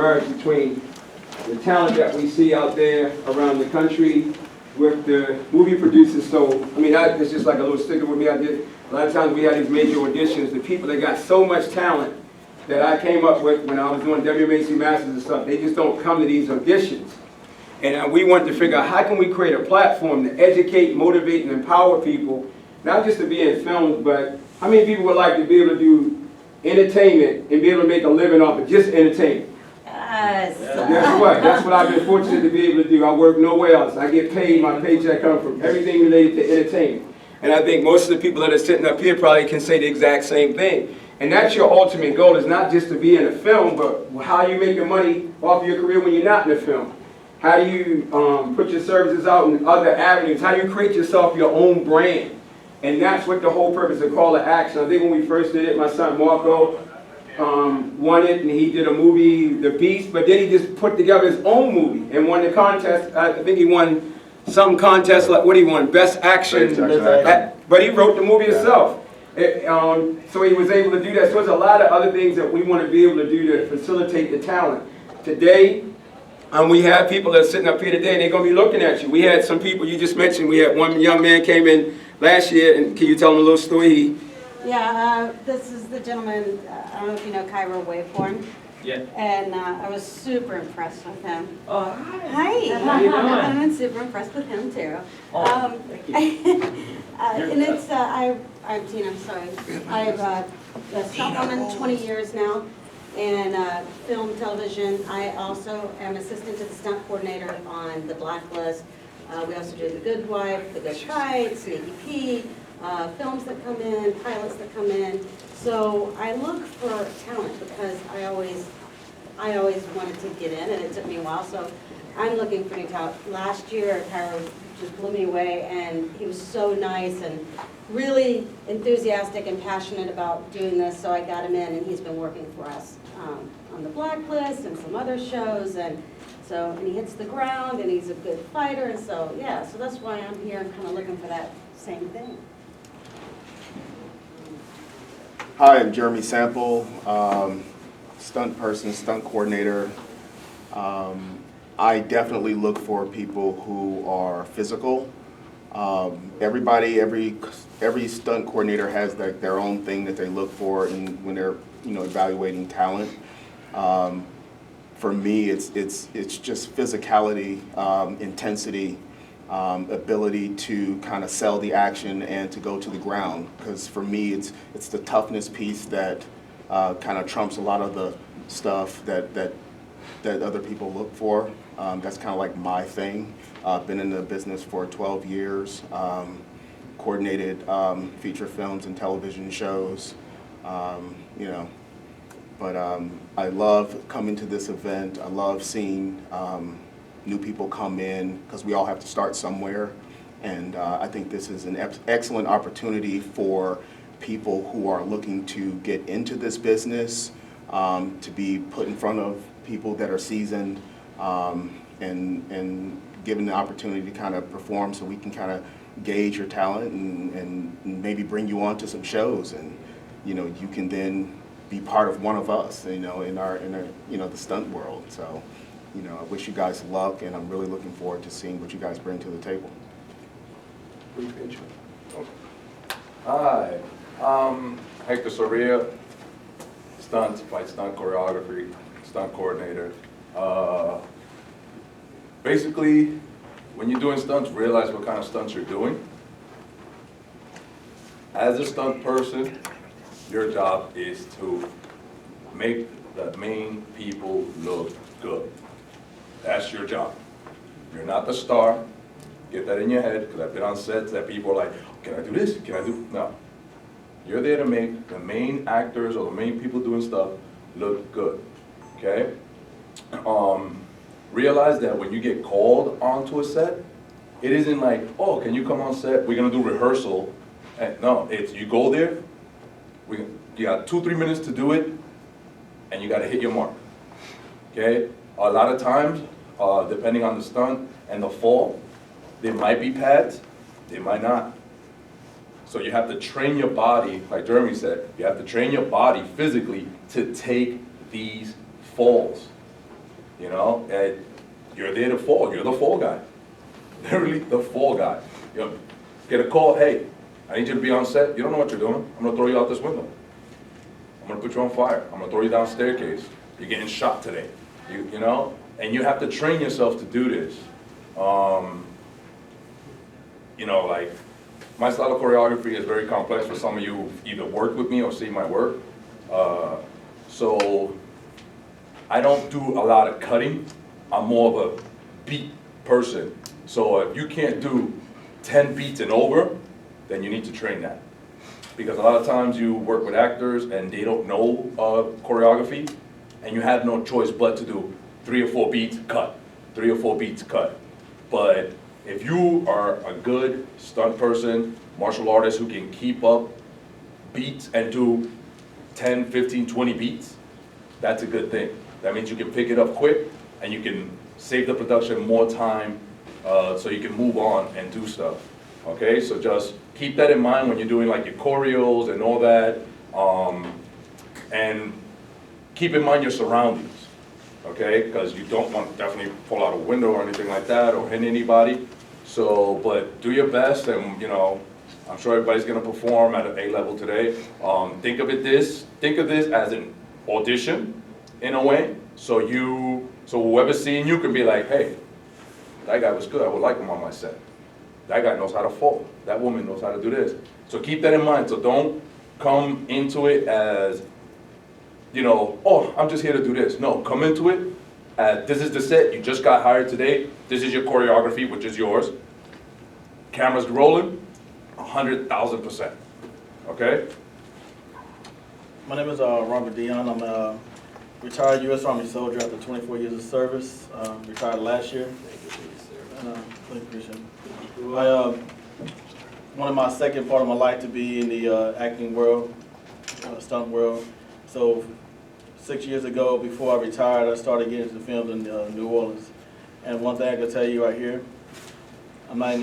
merge between the talent that we see out there around the country with the movie producers. So, I mean, it's just like a little sticker with me. I did, a lot of times we had these major auditions, the people that got so much talent that I came up with when I was doing WMAC Masters and stuff, they just don't come to these auditions. And we wanted to figure out how can we create a platform to educate, motivate, and empower people, not just to be in films, but how many people would like to be able to do entertainment and be able to make a living off of just entertainment? Yes. Guess what? That's what I've been fortunate to be able to do. I work nowhere else. I get paid, my paycheck comes from everything related to entertainment. And I think most of the people that are sitting up here probably can say the exact same thing. And that's your ultimate goal, is not just to be in a film, but how you make your money off of your career when you're not in a film. How do you put your services out in other avenues? How do you create yourself your own brand? And that's what the whole purpose of Call to Action. I think when we first did it, my son Marco won it, and he did a movie, The Beast, but then he just put together his own movie and won the contest. I think he won some contest, like what he won, Best Action, but he wrote the movie himself. So he was able to do that. So there's a lot of other things that we want to be able to do to facilitate the talent. Today, we have people that are sitting up here today, and they're going to be looking at you. We had some people you just mentioned. We had one young man came in last year, and can you tell him a little story? Yeah, this is the gentleman, I don't know if you know Cairo Waveform. Yeah. And I was super impressed with him. Oh, hi. Hi. How you doing? I'm super impressed with him too. Oh, thank you. And it's, I'm Tina, sorry. I've a stunt woman 20 years now, and film, television. I also am assistant to the stunt coordinator on The Blacklist. We also do The Good Wife, The Good Fight, Sneaky Pete, films that come in, pilots that come in. So I look for talent because I always wanted to get in, and it took me a while. So I'm looking for new talent. Last year, Cairo just blew me away, and he was so nice and really enthusiastic and passionate about doing this. So I got him in, and he's been working for us on The Blacklist and some other shows, and he hits the ground, and he's a good fighter, and so yeah. So that's why I'm here, kind of looking for that same thing. Hi, I'm Jeremy Sample, stunt person, stunt coordinator. I definitely look for people who are physical. Every stunt coordinator has their own thing that they look for when they're evaluating talent. For me, it's just physicality, intensity. Ability to kind of sell the action and to go to the ground, because for me it's the toughness piece that kind of trumps a lot of the stuff that other people look for. That's kind of like my thing. Been in the business for 12 years, coordinated feature films and television shows, but I love coming to this event. I love seeing new people come in, because we all have to start somewhere, and I think this is an excellent opportunity for people who are looking to get into this business, to be put in front of people that are seasoned, and given the opportunity to kind of perform, so we can kind of gauge your talent and maybe bring you on to some shows, and you can then be part of one of us, in our the stunt world. So. I wish you guys luck, and I'm really looking forward to seeing what you guys bring to the table. Hi, Hector Soria, stunt choreography, stunt coordinator. Basically, when you're doing stunts, realize what kind of stunts you're doing. As a stunt person, your job is to make the main people look good. That's your job. You're not the star. Get that in your head, because I've been on sets that people are like, can I do this? Can I do? No. You're there to make the main actors or the main people doing stuff look good, okay? Realize that when you get called onto a set, it isn't like, oh, can you come on set? We're gonna do rehearsal. And no, it's you go there, you got 2-3 minutes to do it, and you gotta hit your mark, okay? A lot of times, depending on the stunt and the fall, there might be pads, there might not. So you have to train your body, like Jeremy said, you have to train your body physically to take these falls. you know, and you're there to fall, you're the fall guy. Literally the fall guy. You know, get a call, hey, I need you to be on set, you don't know what you're doing, I'm gonna throw you out this window. I'm gonna put you on fire, I'm gonna throw you down staircase, you're getting shot today, you know? And you have to train yourself to do this. You know, like, my style of choreography is very complex for some of you who've either worked with me or seen my work. So I don't do a lot of cutting. I'm more of a beat person. So if you can't do 10 beats and over, then you need to train that. Because a lot of times you work with actors and they don't know choreography, and you have no choice but to do 3 or 4 beats, cut, 3 or 4 beats, cut. But if you are a good stunt person, martial artist who can keep up beats and do 10, 15, 20 beats, that's a good thing. That means you can pick it up quick and you can save the production more time so you can move on and do stuff. Okay, so just keep that in mind when you're doing like your choreos and all that. And keep in mind your surroundings. Okay, because you don't want to definitely fall out a window or anything like that or hit anybody. So, but do your best, and you know, I'm sure everybody's gonna perform at an A level today. Think of this as an audition, in a way. So whoever's seeing you can be like, hey, that guy was good. I would like him on my set. That guy knows how to fall. That woman knows how to do this. So keep that in mind. So don't come into it as, you know, oh, I'm just here to do this. No, come into it as this is the set, you just got hired today, this is your choreography, which is yours. Camera's rolling, 100,000%, okay? My name is Robert Dion. I'm a retired U.S. Army soldier after 24 years of service. Retired last year. Wanted my second part of my life to be in the acting world, stunt world. So 6 years ago, before I retired, I started getting into films in New Orleans. And one thing I can tell you right here, I'm not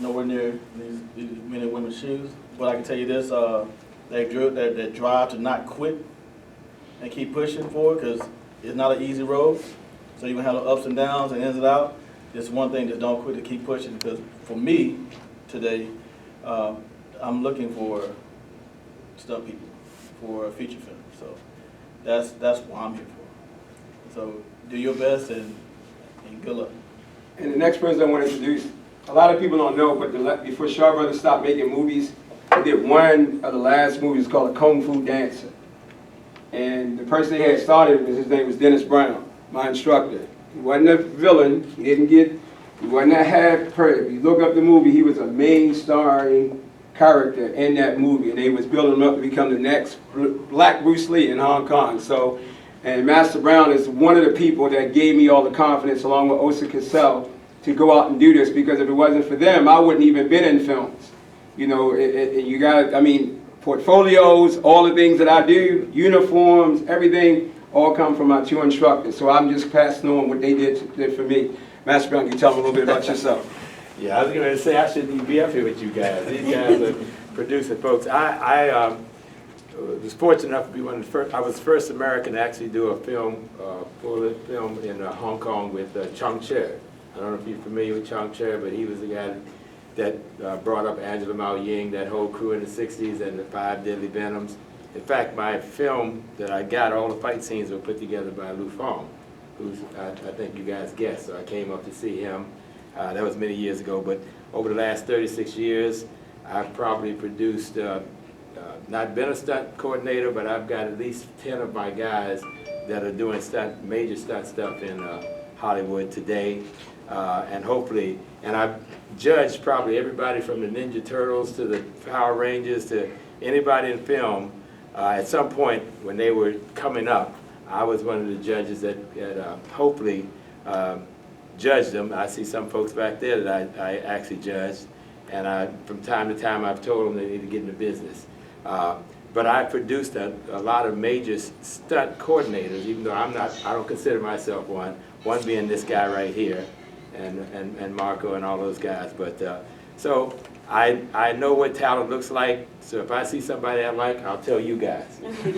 nowhere near these men and women's shoes, but I can tell you this, that drive to not quit and keep pushing forward, because it's not an easy road. So you're gonna have the ups and downs and ins and outs. Just one thing, just don't quit, to keep pushing, because for me today, I'm looking for stunt people for a feature film. So that's what I'm here for. So do your best and good luck. And the next person I want to introduce, a lot of people don't know, but before Shaw Brothers stopped making movies, they did one of the last movies called Kung Fu Dancer. And the person they had started, his name was Dennis Brown, my instructor. He wasn't a villain, he wasn't a half person. If you look up the movie, he was a main starring character in that movie, and they was building him up to become the next Black Bruce Lee in Hong Kong. So, and Master Brown is one of the people that gave me all the confidence, along with Osa Cassell, to go out and do this, because if it wasn't for them, I wouldn't even been in films. You know, you got, I mean, portfolios, all the things that I do, uniforms, everything, all come from my 2 instructors. So I'm just passing on what they did for me. Master Brown, can you tell me a little bit about yourself? Yeah, I was going to say I shouldn't even be up here with you guys. These guys are producing folks. I was fortunate enough to be one of the first. I was the first American to actually do a film, full-length film in Hong Kong with Chung Cher. I don't know if you're familiar with Chung Cher, but he was the guy that brought up Angela Mao Ying, that whole crew in the 60s, and the 5 Deadly Venoms. In fact, my film that I got, all the fight scenes were put together by Lu Fong, who's, I think you guys guessed, so I came up to see him. That was many years ago, but over the last 36 years, I've probably produced, not been a stunt coordinator, but I've got at least 10 of my guys that are doing major stunt stuff in Hollywood today. And hopefully, and I've judged probably everybody from the Ninja Turtles to the Power Rangers to anybody in film. At some point when they were coming up, I was one of the judges that hopefully judged them. I see some folks back there that I actually judged, and from time to time I've told them they need to get into business. But I produced a lot of major stunt coordinators, even though I don't consider myself one being this guy right here, and Marco and all those guys. But so I know what talent looks like, so if I see somebody I like, I'll tell you guys. You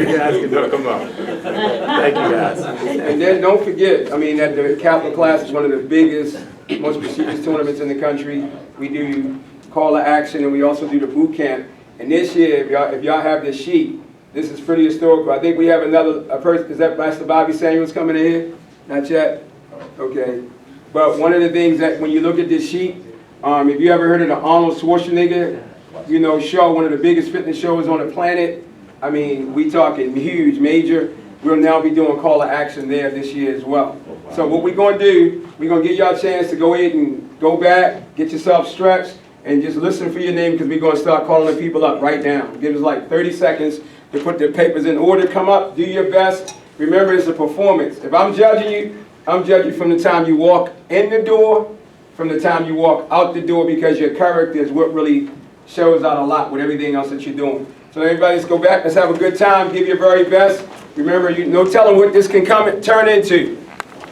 guys can know, come on. Thank you, guys. And then don't forget, I mean, that the Capital Class is one of the biggest, most prestigious tournaments in the country. We do call to action, and we also do the boot camp. And this year, if y'all have this sheet, this is pretty historical. I think we have a person, is that Master Bobby Samuels coming in here? Not yet? Okay. But one of the things that when you look at this sheet, if you ever heard of the Arnold Schwarzenegger, show, one of the biggest fitness shows on the planet, I mean, we talking huge, major. We'll now be doing call to action there this year as well. So what we're going to do, we're going to give y'all a chance to go ahead and go back, get yourself stretched, and just listen for your name, because we're going to start calling the people up right now. Give us like 30 seconds to put their papers in order. Come up, do your best. Remember, it's a performance. If I'm judging you, I'm judging from the time you walk in the door, from the time you walk out the door, because your character is what really shows out a lot with everything else that you're doing. So everybody, let's go back. Let's have a good time. Give your very best. Remember, no telling what this can turn into.